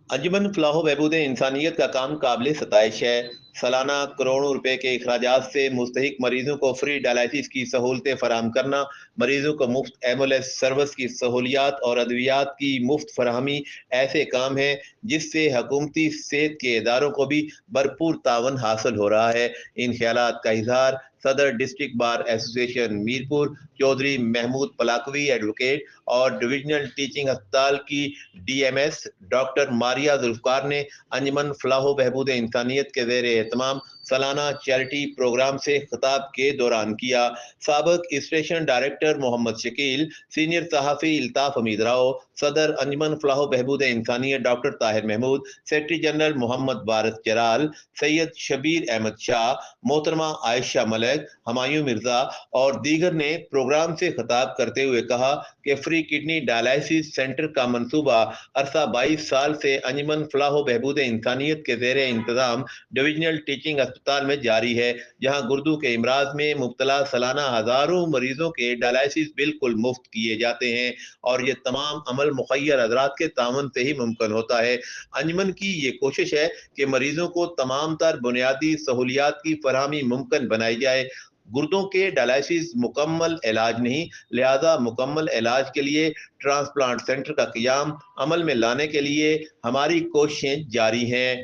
अंजुमन फलाह बहबूद इंसानियत का काम काबिल सताइश है। सालाना करोड़ों रुपए के अखराजात से मुस्तहिक मरीजों को फ्री डायलिसिस की सहूलतें फराहम करना, मरीजों को मुफ्त एम्बुलेंस सर्विस की सहूलियात और अद्वियात की मुफ्त फराहमी ऐसे काम हैं जिससे हकूमती सेहत के इदारों को भी भरपूर तावन हासिल हो रहा है। इन ख्यालात का इजहार सदर district bar association Mirpur Chaudhry Mahmood Palakvi advocate और डिविजनल टीचिंग अस्पताल की डीएमएस डॉक्टर मारिया जुल्फकार ने अंजमन फलाह बहबूद इंसानियत के ज़ेर एहतमाम सालाना चैरिटी प्रोग्राम से खिताब के दौरान किया। सबक station director Muhammad Shakeel, senior सहाफ़ी इल्ताफ हमीद राव, सदर Anjuman Falah Behbood Insaniyat doctor Tahir Mahmood, secretary general Muhammad Waris Jalal, Syed Shabbir Ahmed Shah, मोहतरमा आयशा मलिक, हमायूं मिर्जा और दीगर ने प्रोग्राम से खिताब करते हुए कहा कि फ्री किडनी डायलिसिस सेंटर का मंसूबा अरसा 22 साल से अंजमन फलाह बहबूद इंसानियत के ज़ेर इंतजाम डिविजनल टीचिंग अस्पताल में जारी है, जहां गुर्दू के इमराज में मुब्तला सालाना हजारों मरीजों के डायलिसिस बिल्कुल मुफ्त किए जाते हैं और ये तमाम अमल मुखैर हजरात के तावन से ही मुमकिन होता है। अंजमन की ये कोशिश है कि मरीजों को तमाम तर बुनियादी सहूलियात की फराहमी मुमकिन बनाई जाए। गुर्दों के डायलिसिस मुकम्मल इलाज नहीं, लिहाजा मुकम्मल इलाज के लिए ट्रांसप्लांट सेंटर का क़याम अमल में लाने के लिए हमारी कोशिशें जारी हैं।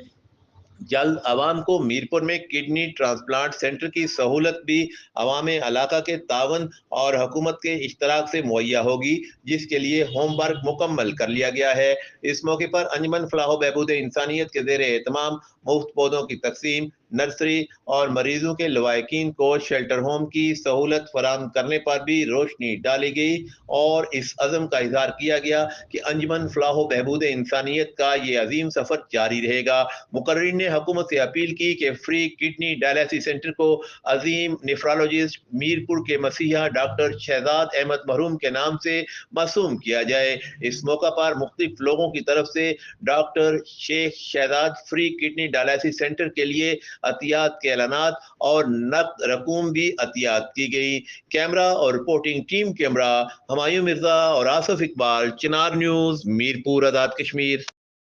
जल्द आवाम को मीरपुर में किडनी ट्रांसप्लांट सेंटर की सहूलत भी अवाम इलाका के तावन और हुकूमत के इश्तराक से मुहैया होगी, जिसके लिए होमवर्क मुकम्मल कर लिया गया है। इस मौके पर अंजमन फलाह बहबूद इंसानियत के ज़ेर एहतमाम मुफ्त पौधों की तकसीम, नर्सरी और मरीजों के लवाकिन को शेल्टर होम की सहूलत फराहम करने पर भी रोशनी डाली गई और इस अज़म का इजहार किया गया कि अंजमन फलाह बहबूद इंसानियत का ये अजीम सफ़र जारी रहेगा। मुकर्रिर ने हुकूमत से अपील की कि फ्री किडनी डायलिसिस सेंटर को अजीम नेफ्रोलॉजिस्ट मीरपुर के मसीहा डॉक्टर शहजाद अहमद मरहूम के नाम से मसूम किया जाए। इस मौका पर मुख्तलिफ लोगों की तरफ से doctor Sheikh Shahzad free kidney dialysis centre के लिए अतियात के ऐलानात और नकद रकूम भी अतियात की गई। कैमरा और reporting team camera Humayun Mirza और आसफ इकबाल, चिनार न्यूज, मीरपुर, आजाद कश्मीर।